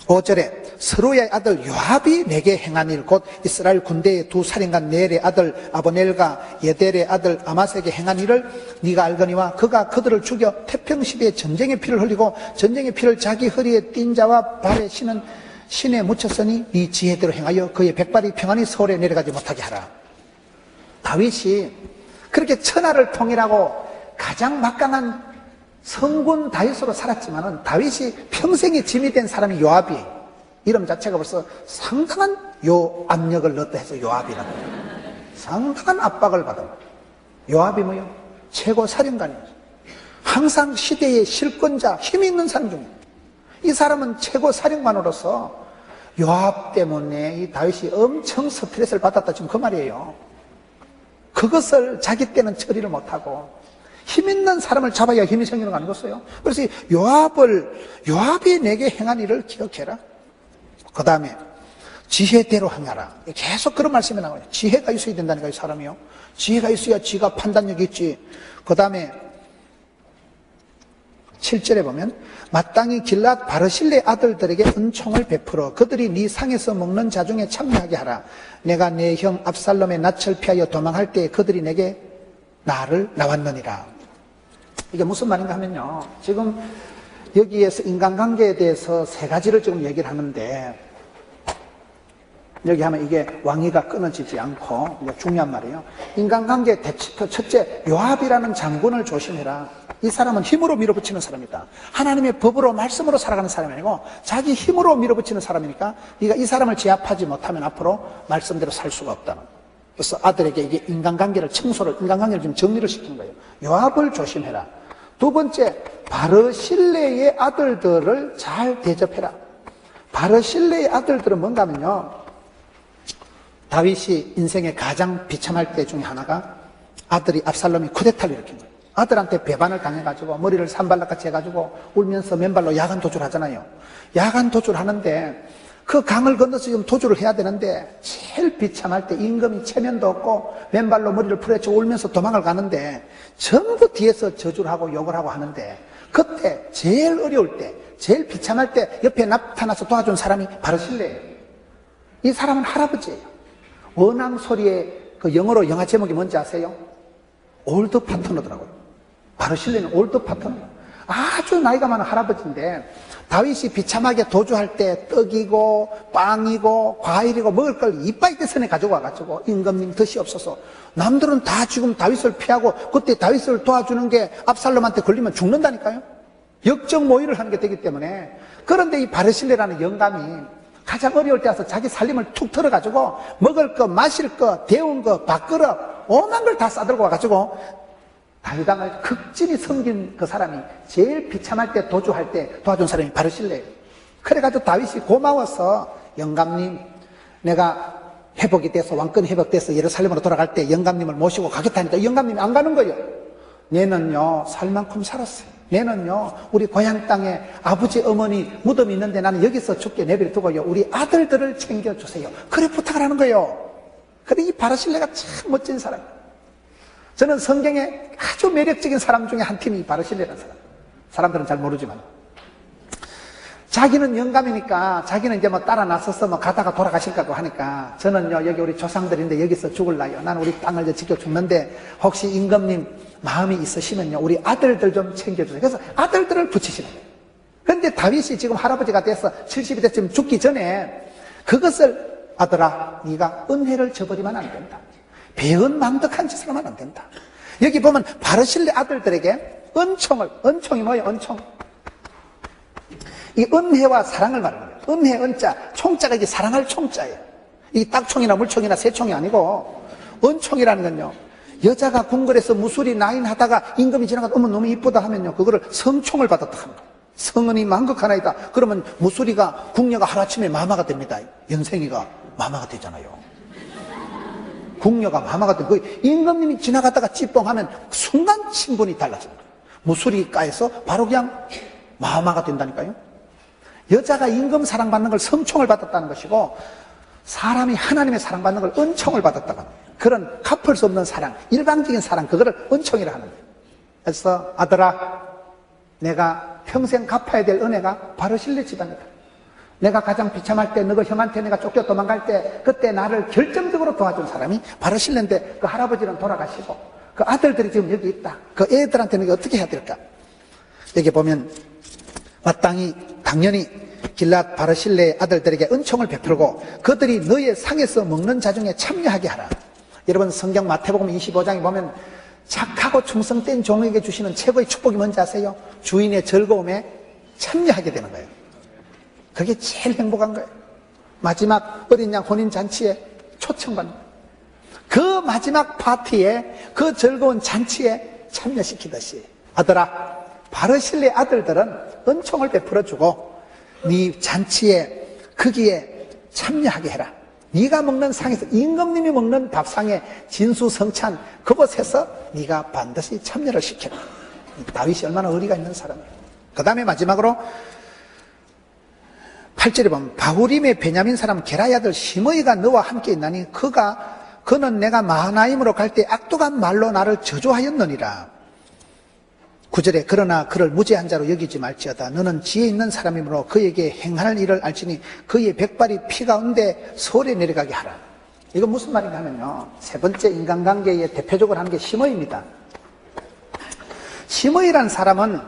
5절에 스루야의 아들 요압이 내게 행한 일 곧 이스라엘 군대의 두 살인간 넬의 아들 아브넬과 예델의 아들 아마스에게 행한 일을 네가 알거니와 그가 그들을 죽여 태평시대에 전쟁의 피를 흘리고 전쟁의 피를 자기 허리에 띈 자와 발에 신은 신에 묻혔으니 네 지혜대로 행하여 그의 백발이 평안히 서울에 내려가지 못하게 하라. 다윗이 그렇게 천하를 통일하고 가장 막강한 성군 다윗으로 살았지만은 다윗이 평생에 짐이 된 사람이 요압이 이름 자체가 벌써 상당한 압력을 넣었다 해서 요압이라고 상당한 압박을 받은 요압이 뭐요? 최고 사령관이었어요. 항상 시대의 실권자 힘이 있는 사람 중에 이 사람은 최고 사령관으로서 요압 때문에 이 다윗이 엄청 스트레스를 받았다 지금 그 말이에요. 그것을 자기 때는 처리를 못하고 힘 있는 사람을 잡아야 힘이 생기는 거 아니겠어요? 그래서 요압이 내게 행한 일을 기억해라. 그 다음에 지혜대로 행하라. 계속 그런 말씀이 나와요. 지혜가 있어야 된다니까요, 사람이요. 지혜가 있어야 지가 판단력이 있지. 그 다음에 7절에 보면 마땅히 길랏 바르실레 아들들에게 은총을 베풀어 그들이 네 상에서 먹는 자 중에 참여하게 하라. 내가 내 형 압살롬의 낯을 피하여 도망할 때 그들이 내게 나를 나왔느니라. 이게 무슨 말인가 하면요. 지금 여기에서 인간관계에 대해서 세 가지를 지금 얘기를 하는데 여기 하면 이게 왕위가 끊어지지 않고 중요한 말이에요. 인간관계 대치표 첫째 요압이라는 장군을 조심해라. 이 사람은 힘으로 밀어붙이는 사람이다. 하나님의 법으로 말씀으로 살아가는 사람이 아니고 자기 힘으로 밀어붙이는 사람이니까 네가 이 사람을 제압하지 못하면 앞으로 말씀대로 살 수가 없다는 거예요. 그래서 아들에게 이게 인간관계를 좀 정리를 시킨 거예요. 요압을 조심해라. 두 번째, 바르실레의 아들들을 잘 대접해라. 바르실레의 아들들은 뭔가 하면요. 다윗이 인생에 가장 비참할 때 중에 하나가 아들이 압살롬이 쿠데타를 일으킨 거예요. 아들한테 배반을 당해가지고 머리를 산발락같이 해가지고 울면서 맨발로 야간 도주를 하잖아요. 야간 도주를 하는데 그 강을 건너서 지금 도주를 해야 되는데 제일 비참할 때 임금이 체면도 없고 맨발로 머리를 풀어쳐 울면서 도망을 가는데 전부 뒤에서 저주를 하고 욕을 하고 하는데 그때 제일 어려울 때 제일 비참할 때 옆에 나타나서 도와준 사람이 바르실레예요. 이 사람은 할아버지예요. 원앙 소리의 그 영어로 영화 제목이 뭔지 아세요? 올드 파트너더라고요. 바르실레는 올드 파트너. 아주 나이가 많은 할아버지인데 다윗이 비참하게 도주할 때 떡이고 빵이고 과일이고 먹을 걸 이빠이 대선에 가지고 와가지고 임금님 덫이 없어서 남들은 다 지금 다윗을 피하고 그때 다윗을 도와주는 게 압살롬한테 걸리면 죽는다니까요. 역적 모의를 하는 게 되기 때문에. 그런데 이 바르실레라는 영감이 가장 어려울 때 와서 자기 살림을 툭 털어가지고 먹을 거 마실 거 데운 거 밥그릇 오만 걸 다 싸들고 와가지고 다윗왕을 극진히 섬긴 그 사람이 제일 비참할 때 도주할 때 도와준 사람이 바르실레예요. 그래가지고 다윗이 고마워서 영감님 내가 회복이 돼서 왕권 회복돼서 예루살렘으로 돌아갈 때 영감님을 모시고 가겠다니까 영감님이 안 가는 거예요. 내는요 살 만큼 살았어요. 내는요 우리 고향 땅에 아버지 어머니 무덤이 있는데 나는 여기서 죽게 내버려 두고요 우리 아들들을 챙겨주세요. 그래 부탁을 하는 거예요. 그래 이 바르실레가 참 멋진 사람이에요. 저는 성경에 아주 매력적인 사람 중에 한 팀이 바르실레라는 사람. 사람들은 잘 모르지만 자기는 영감이니까 자기는 이제 뭐 따라 나서서 뭐 가다가 돌아가실까고 하니까 저는요 여기 우리 조상들인데 여기서 죽을라요. 나는 우리 땅을 이제 지켜 죽는데 혹시 임금님 마음이 있으시면요 우리 아들들 좀 챙겨주세요. 그래서 아들들을 붙이시는 거예요. 그런데 다윗이 지금 할아버지가 돼서 70이 됐으면 죽기 전에 그것을 아들아 네가 은혜를 저버리면 안 된다. 배은망덕한 짓을 하면 안 된다. 여기 보면 바르실레 아들들에게 은총이 뭐예요? 은총. 이 은혜와 사랑을 말하는 거예요. 은혜, 은자, 총자가 이게 사랑할 총자예요. 이게 딱총이나 물총이나 새총이 아니고 은총이라는 건요. 여자가 궁궐에서 무술이 나인 하다가 임금이 지나가다 어머 너무 이쁘다 하면요. 그거를 성총을 받았다 합니다. 성은이 만극하나이다. 그러면 무술이가 궁녀가 하루아침에 마마가 됩니다. 연생이가 마마가 되잖아요. 궁녀가 마마가 되고 임금님이 지나가다가 찌뽕하면 순간 신분이 달라집니다. 무술이가에서 바로 그냥 마마가 된다니까요. 여자가 임금 사랑받는 걸 성총을 받았다는 것이고 사람이 하나님의 사랑받는 걸 은총을 받았다고 합니다. 그런 갚을 수 없는 사랑, 일방적인 사랑, 그거를 은총이라 하는 거예요. 그래서 아들아 내가 평생 갚아야 될 은혜가 바르실레 집안이다. 내가 가장 비참할 때 너가 형한테 내가 쫓겨 도망갈 때 그때 나를 결정적으로 도와준 사람이 바르실레인데 그 할아버지는 돌아가시고 그 아들들이 지금 여기 있다. 그 애들한테는 어떻게 해야 될까? 여기 보면 마땅히 당연히 길랏 바르실레의 아들들에게 은총을 베풀고 그들이 너의 상에서 먹는 자중에 참여하게 하라. 여러분 성경 마태복음 25장에 보면 착하고 충성된 종에게 주시는 최고의 축복이 뭔지 아세요? 주인의 즐거움에 참여하게 되는 거예요. 그게 제일 행복한 거예요. 마지막 어린 양 혼인잔치에 초청받는 거예요. 그 마지막 파티에 그 즐거운 잔치에 참여시키듯이 아들아 바르실레 아들들은 은총을 베풀어주고 네 잔치에 거기에 참여하게 해라. 네가 먹는 상에서 임금님이 먹는 밥상에 진수성찬 그곳에서 네가 반드시 참여를 시켜라. 다윗이 얼마나 의리가 있는 사람이에요. 그 다음에 마지막으로 8절에 보면 바후림의 베냐민 사람 게라의 아들 시므이가 너와 함께 있나니 그는 내가 마하나임으로 갈 때 악독한 말로 나를 저주하였느니라. 9절에 그러나 그를 무죄한 자로 여기지 말지어다. 너는 지혜 있는 사람이므로 그에게 행할 일을 알지니 그의 백발이 피 가운데 서울에 내려가게 하라. 이거 무슨 말인가 하면요. 세 번째 인간관계의 대표적으로 하는 게 시므이입니다. 시므이라는 사람은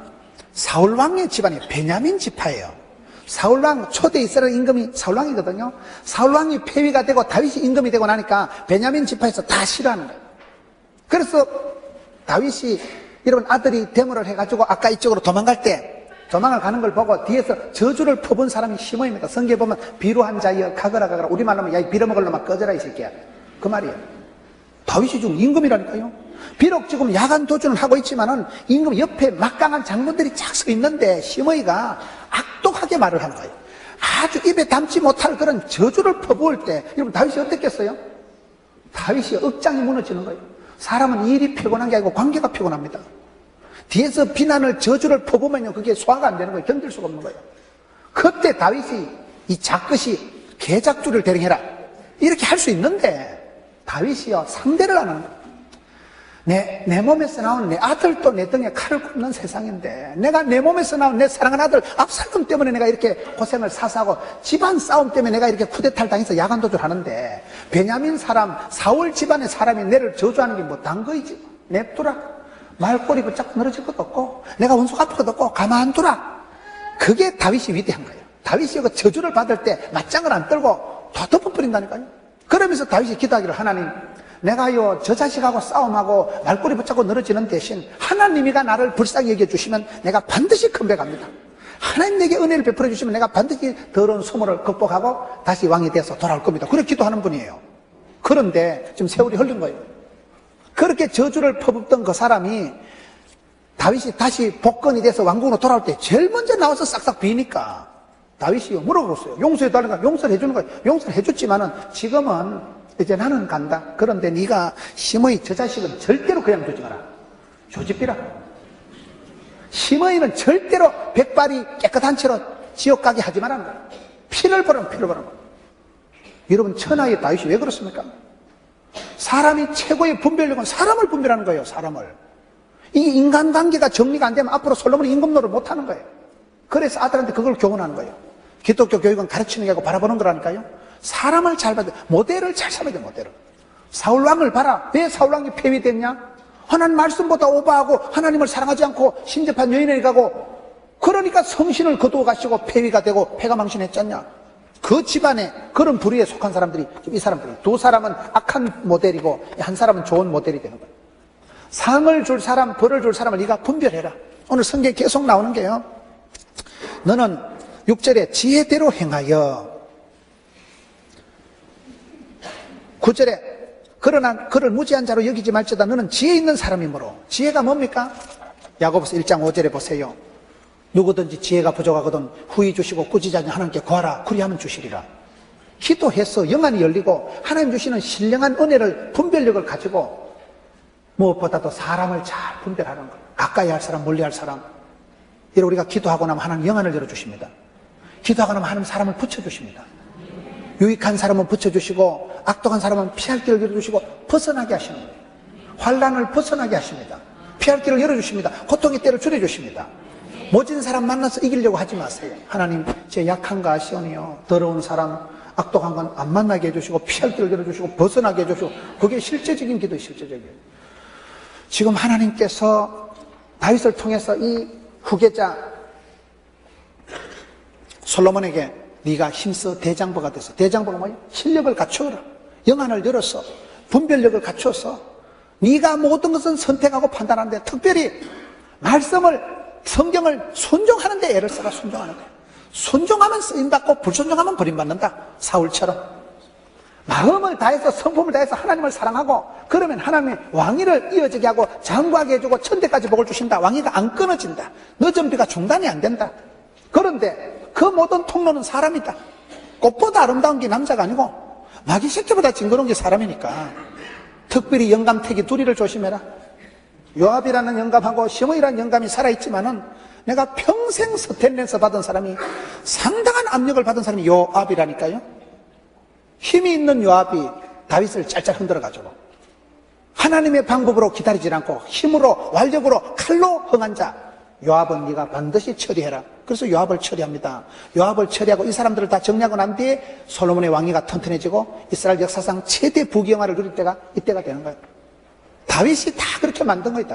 사울왕의 집안이에요. 베냐민 지파예요. 사울왕 초대 이스라엘 임금이 사울왕이거든요. 사울왕이 폐위가 되고 다윗이 임금이 되고 나니까 베냐민 지파에서 다 싫어하는 거예요. 그래서 다윗이 여러분 아들이 데모를 해가지고 아까 이쪽으로 도망갈 때 도망을 가는 걸 보고 뒤에서 저주를 퍼본 사람이 시므이입니다. 성경에 보면 비루한 자여 가거라 우리말로 하면 야 이 빌어먹을 놈아 꺼져라 이 새끼야 그 말이에요. 다윗이 지금 임금이라니까요. 비록 지금 야간 도주는 하고 있지만은 임금 옆에 막강한 장군들이 쫙 서 있는데 시므이가 악독하게 말을 하는 거예요. 아주 입에 담지 못할 그런 저주를 퍼부을 때 여러분 다윗이 어땠겠어요? 다윗이 억장이 무너지는 거예요. 사람은 일이 피곤한 게 아니고 관계가 피곤합니다. 뒤에서 비난을 저주를 퍼부으면요 그게 소화가 안 되는 거예요. 견딜 수가 없는 거예요. 그때 다윗이 이 작것이 개작주를 대령해라 이렇게 할 수 있는데 다윗이요 상대를 안 하는 거예요. 내 몸에서 나온 내 아들도 내 등에 칼을 굽는 세상인데 내가 내 몸에서 나온 내 사랑하는 아들 압살롬 때문에 내가 이렇게 고생을 사사하고 집안 싸움 때문에 내가 이렇게 쿠데타를 당해서 야간 도주를 하는데 베냐민 사람 사울 집안의 사람이 내를 저주하는 게 못한 거이지. 냅두라. 말꼬리 붙잡고 늘어질 것도 없고 내가 원수 갚을 것도 없고 가만두라. 그게 다윗이 위대한 거예요. 다윗이 그 저주를 받을 때 맞장을 안 떨고 더 덮어버린다니까요. 그러면서 다윗이 기도하기를 하나님 내가요 저 자식하고 싸움하고 말꼬리 붙잡고 늘어지는 대신 하나님이가 나를 불쌍히 여겨주시면 내가 반드시 컴백합니다. 하나님 내게 은혜를 베풀어 주시면 내가 반드시 더러운 소문을 극복하고 다시 왕이 돼서 돌아올 겁니다. 그렇게 기도하는 분이에요. 그런데 지금 세월이 흘린 거예요. 그렇게 저주를 퍼붓던 그 사람이 다윗이 다시 복권이 돼서 왕궁으로 돌아올 때 제일 먼저 나와서 싹싹 비니까 다윗이 물어봤어요. 용서해달라니까 용서를 해주는 거예요. 용서를 해줬지만은 지금은 이제 나는 간다. 그런데 네가 심의 저 자식은 절대로 그냥 두지 마라. 조집비라. 심의는 절대로 백발이 깨끗한 채로 지옥 가게 하지 말라는 거야. 피를 보라는 거야. 여러분, 천하의 다윗이 왜 그렇습니까? 사람이 최고의 분별력은 사람을 분별하는 거예요. 사람을. 이 인간관계가 정리가 안 되면 앞으로 솔로몬이 임금노를 못하는 거예요. 그래서 아들한테 그걸 교훈하는 거예요. 기독교 교육은 가르치는 게 아니고 바라보는 거라니까요. 사람을 잘 봐야 돼. 모델을 잘 삼아야 돼. 모델을. 사울왕을 봐라. 왜 사울왕이 폐위됐냐? 하나님 말씀보다 오버하고 하나님을 사랑하지 않고 신접한 여인에게 가고, 그러니까 성신을 거두어 가시고 폐위가 되고 폐가 망신했잖냐. 그 집안에 그런 부류에 속한 사람들이 이 사람들이, 두 사람은 악한 모델이고 한 사람은 좋은 모델이 되는 거예요. 상을 줄 사람, 벌을 줄 사람을 네가 분별해라. 오늘 성경에 계속 나오는 게요, 너는 6절에 지혜대로 행하여, 9절에 그러나 그를 무지한 자로 여기지 말지어다 너는 지혜 있는 사람이므로. 지혜가 뭡니까? 야고보서 1장 5절에 보세요. 누구든지 지혜가 부족하거든 후히 주시고 꾸짖지 않는 하나님께 구하라. 그리하면 주시리라. 기도해서 영안이 열리고 하나님 주시는 신령한 은혜를, 분별력을 가지고 무엇보다도 사람을 잘 분별하는 거예요. 가까이 할 사람, 멀리 할 사람. 이래 우리가 기도하고 나면 하나님 영안을 열어주십니다. 기도하고 나면 하나님 사람을 붙여주십니다. 유익한 사람은 붙여주시고 악독한 사람은 피할 길을 열어주시고 벗어나게 하시는 거예요. 환난을 벗어나게 하십니다. 피할 길을 열어주십니다. 고통의 때를 줄여주십니다. 모진 사람 만나서 이기려고 하지 마세요. 하나님, 제 약한 거 아시오니요. 더러운 사람, 악독한 건 안 만나게 해주시고 피할 길을 열어주시고 벗어나게 해주시고. 그게 실제적인 기도예요. 실제적이에요. 지금 하나님께서 다윗을 통해서 이 후계자 솔로몬에게 네가 힘써 대장부가 돼서, 대장부가 뭐예요? 실력을 갖추어라. 영안을 열어서 분별력을 갖추어서 네가 모든 것은 선택하고 판단하는데, 특별히 말씀을, 성경을 순종하는 데 애를 써라. 순종하는 거예요. 순종하면 쓰임받고 불순종하면 버림받는다. 사울처럼 마음을 다해서, 성품을 다해서 하나님을 사랑하고, 그러면 하나님의 왕위를 이어지게 하고 장구하게 해주고 천대까지 복을 주신다. 왕위가 안 끊어진다. 늦은 비가 중단이 안 된다. 그런데 그 모든 통로는 사람이다. 꽃보다 아름다운 게 남자가 아니고 마귀 새끼보다 징그러운 게 사람이니까. 특별히 영감택이 둘이를 조심해라. 요압이라는 영감하고 시므이라는 영감이 살아있지만은 내가 평생 스탠레스 받은 사람이, 상당한 압력을 받은 사람이 요압이라니까요. 힘이 있는 요압이 다윗을 짤짤 흔들어가지고 하나님의 방법으로 기다리지 않고 힘으로, 완력으로, 칼로 흥한 자, 요압은 네가 반드시 처리해라. 그래서 요압을 처리합니다. 요압을 처리하고 이 사람들을 다 정리하고 난 뒤에 솔로몬의 왕위가 튼튼해지고 이스라엘 역사상 최대 부귀영화를 누릴 때가 이때가 되는 거예요. 다윗이 다 그렇게 만든 거예요.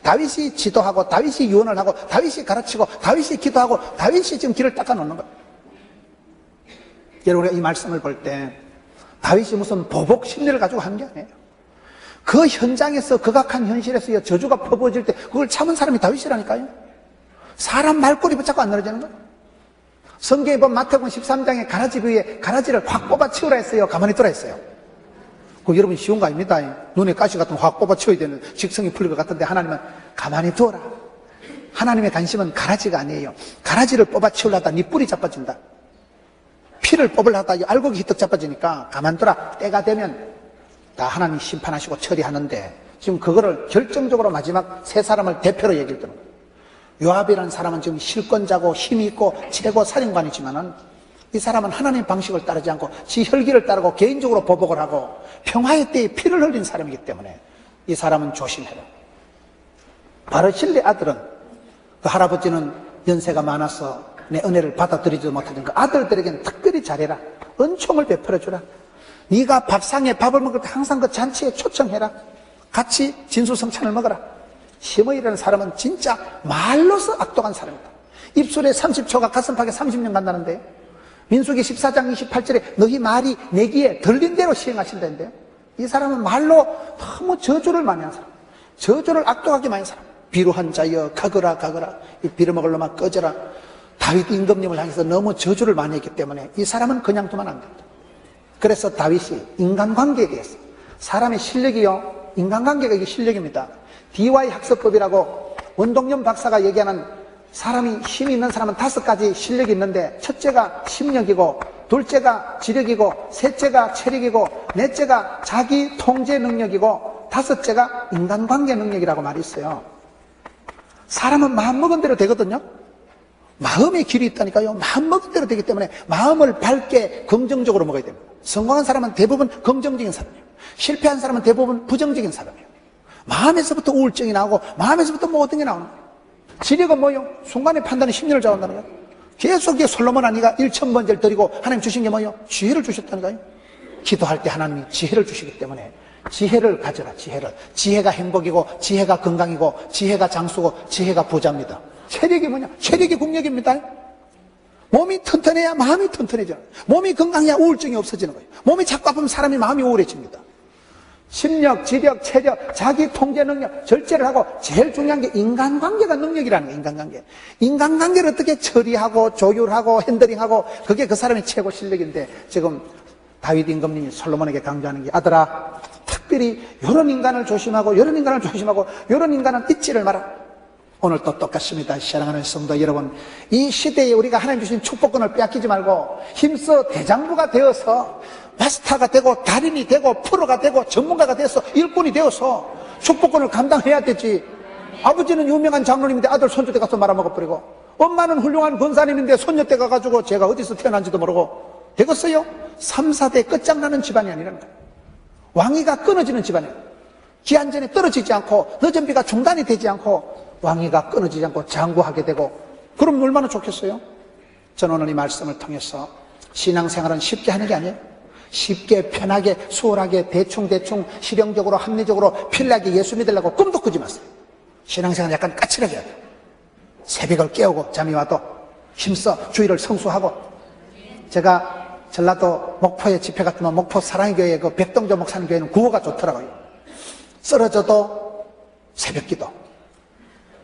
다윗이 지도하고, 다윗이 유언을 하고, 다윗이 가르치고, 다윗이 기도하고, 다윗이 지금 길을 닦아 놓는 거예요. 여러분, 우리가 이 말씀을 볼 때 다윗이 무슨 보복 심리를 가지고 한 게 아니에요. 그 현장에서, 극악한 현실에서 저주가 퍼부어질 때 그걸 참은 사람이 다윗이라니까요. 사람 말꼬리 붙잡고 안 늘어지는 거예요. 성경에 보면 마태복음 13장에 가라지 위에 가라지를 확 뽑아 치우라 했어요. 가만히 두라 했어요. 그거 여러분 쉬운 거 아닙니다. 눈에 가시 같은 거 확 뽑아 치워야 되는, 직성이 풀릴 것 같은데 하나님은 가만히 두어라. 하나님의 관심은 가라지가 아니에요. 가라지를 뽑아 치우려다 네 뿌리 자빠진다. 피를 뽑으려다 알곡이 히떡 자빠지니까 가만두라. 때가 되면 다 하나님 심판하시고 처리하는데, 지금 그거를 결정적으로 마지막 세 사람을 대표로 얘기를 드는 거예요. 요압이라는 사람은 지금 실권자고 힘이 있고 최고 사령관이지만은, 이 사람은 하나님의 방식을 따르지 않고 지 혈기를 따르고 개인적으로 보복을 하고 평화의 때에 피를 흘린 사람이기 때문에 이 사람은 조심해라. 바르실레 아들은, 그 할아버지는 연세가 많아서 내 은혜를 받아들이지도 못하던 그 아들들에게는 특별히 잘해라. 은총을 베풀어주라. 네가 밥상에 밥을 먹을 때 항상 그 잔치에 초청해라. 같이 진수성찬을 먹어라. 시므이라는 사람은 진짜 말로서 악독한 사람이다. 입술에 30초가 가슴팍에 30년 간다는데요. 민수기 14장 28절에 너희 말이 내 귀에 들린 대로 시행하신다는데요. 이 사람은 말로 너무 저주를 많이 한 사람, 저주를 악독하게 많이 한 사람. 비루한 자여 가거라 가거라, 이 빌어먹을 놈아 꺼져라. 다윗 임금님을 향해서 너무 저주를 많이 했기 때문에 이 사람은 그냥 두면 안 된다. 그래서 다윗이 인간관계에 대해서, 사람의 실력이요, 인간관계가 이게 실력입니다. DY 학습법이라고 원동년 박사가 얘기하는 사람이 힘이 있는 사람은 5가지 실력이 있는데, 첫째가 심력이고, 둘째가 지력이고, 셋째가 체력이고, 넷째가 자기 통제 능력이고, 다섯째가 인간관계 능력이라고 말이 있어요. 사람은 마음먹은 대로 되거든요. 마음의 길이 있다니까요. 마음먹은 대로 되기 때문에 마음을 밝게 긍정적으로 먹어야 됩니다. 성공한 사람은 대부분 긍정적인 사람이에요. 실패한 사람은 대부분 부정적인 사람이에요. 마음에서부터 우울증이 나오고 마음에서부터 모든 게 나오는 거예요. 지력은 뭐예요? 순간의 판단이 심리를 좌우한다는 거예요. 계속 솔로몬 아니가 1000번째를 드리고 하나님 주신 게 뭐예요? 지혜를 주셨다니까요. 기도할 때 하나님이 지혜를 주시기 때문에 지혜를 가져라. 지혜가 행복이고, 지혜가 건강이고, 지혜가 장수고, 지혜가 부자입니다. 체력이 뭐냐? 체력이 국력입니다. 몸이 튼튼해야 마음이 튼튼해져요. 몸이 건강해야 우울증이 없어지는 거예요. 몸이 자꾸 아프면 사람이 마음이 우울해집니다. 심력, 지력, 체력, 자기 통제 능력, 절제를 하고, 제일 중요한 게 인간관계가 능력이라는 거예요. 인간관계. 인간관계를 어떻게 처리하고 조율하고 핸들링하고, 그게 그 사람의 최고 실력인데, 지금 다윗 임금님이 솔로몬에게 강조하는 게, 아들아, 특별히 이런 인간을 조심하고, 이런 인간을 조심하고, 이런 인간은 잊지를 마라. 오늘도 똑같습니다. 사랑하는 성도 여러분, 이 시대에 우리가 하나님 주신 축복권을 빼앗기지 말고 힘써 대장부가 되어서 마스터가 되고 달인이 되고 프로가 되고 전문가가 돼서 일꾼이 되어서 축복권을 감당해야 되지. 아버지는 유명한 장로님인데 아들 손주 때 가서 말아먹어버리고, 엄마는 훌륭한 권사님인데 손녀 때 가가지고 제가 어디서 태어난지도 모르고 되겠어요? 3, 4대 끝장나는 집안이 아니라는 거예요. 왕위가 끊어지는 집안이에요. 기한전에 떨어지지 않고 늦은 비가 중단이 되지 않고 왕위가 끊어지지 않고 장구하게 되고, 그럼 얼마나 좋겠어요? 저는 오늘 이 말씀을 통해서 신앙생활은 쉽게 하는 게 아니에요. 쉽게 편하게 수월하게 대충 실용적으로 합리적으로 편리하게 예수 믿으려고 꿈도 꾸지 마세요. 신앙생활은 약간 까칠하게 해야 돼요. 새벽을 깨우고 잠이 와도 힘써 주의를 성수하고. 제가 전라도 목포에 집회 갔더만 목포 사랑교회 그 백동조 목사님 교회는 구호가 좋더라고요. 쓰러져도 새벽기도,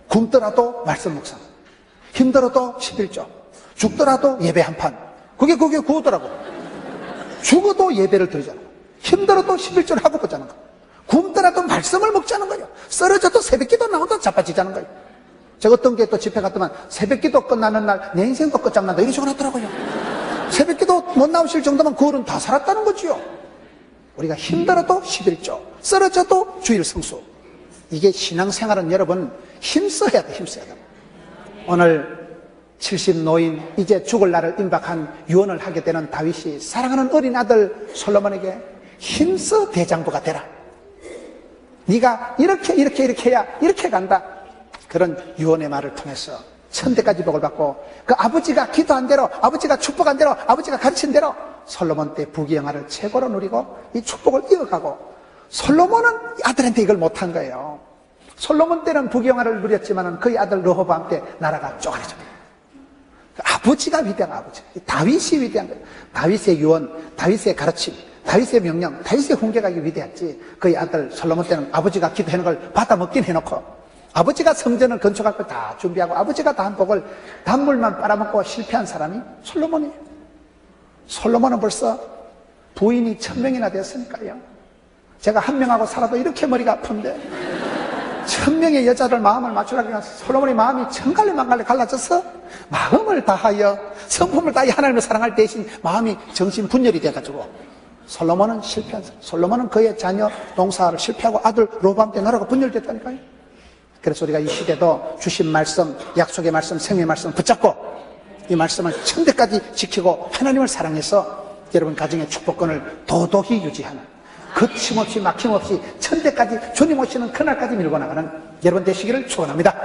굶더라도 말씀 묵상, 힘들어도 11조, 죽더라도 예배 한판. 그게 구호더라고. 죽어도 예배를 드리잖아. 힘들어도 11조를 하고 보자는 거야. 굶더라도 말씀을 먹자는 거예요. 쓰러져도 새벽기도 나오다 자빠지자는 거예요. 제가 어떤 게 또 집회 갔더만 새벽기도 끝나는 날 내 인생도 끝장난다 이런 식으로 하더라고요. 새벽기도 못 나오실 정도면 그 어른 다 살았다는 거지요. 우리가 힘들어도 11조, 쓰러져도 주일 성수. 이게 신앙생활은 여러분 힘써야 돼. 오늘 70 노인 이제 죽을 날을 임박한 유언을 하게 되는 다윗이 사랑하는 어린 아들 솔로몬에게 힘써 대장부가 되라. 네가 이렇게 해야 이렇게 간다. 그런 유언의 말을 통해서 천대까지 복을 받고, 그 아버지가 기도한 대로, 아버지가 축복한 대로, 아버지가 가르친 대로 솔로몬 때 부귀영화를 최고로 누리고 이 축복을 이어가고, 솔로몬은 아들한테 이걸 못한 거예요. 솔로몬 때는 부귀영화를 누렸지만 그의 아들 르호보암 때 나라가 쪼가려집니다. 아버지가 위대한 아버지, 다윗이 위대한 거예요. 다윗의 유언, 다윗의 가르침, 다윗의 명령, 다윗의 훈계가 위대했지. 그의 아들 솔로몬 때는 아버지가 기도하는 걸 받아 먹긴 해놓고, 아버지가 성전을 건축할 걸 다 준비하고 아버지가 다 한 복을 단물만 빨아먹고 실패한 사람이 솔로몬이에요. 솔로몬은 벌써 부인이 1000명이나 됐으니까요. 제가 한 명하고 살아도 이렇게 머리가 아픈데 1000명의 여자들 마음을 맞추라고 해서 솔로몬의 마음이 천갈래 갈라져서 마음을 다하여 성품을 다하여 하나님을 사랑할 대신 마음이 정신 분열이 돼가지고 솔로몬은 실패한 사람. 솔로몬은 그의 자녀 농사를 실패하고 아들 르호보암 때 나라가 분열됐다니까요. 그래서 우리가 이 시대도 주신 말씀, 약속의 말씀, 생명의 말씀 붙잡고 이 말씀을 천대까지 지키고 하나님을 사랑해서 여러분 가정의 축복권을 도도히 유지하는, 거침없이 막힘없이 천대까지 주님 오시는 그날까지 밀고 나가는 여러분 되시기를 축원합니다.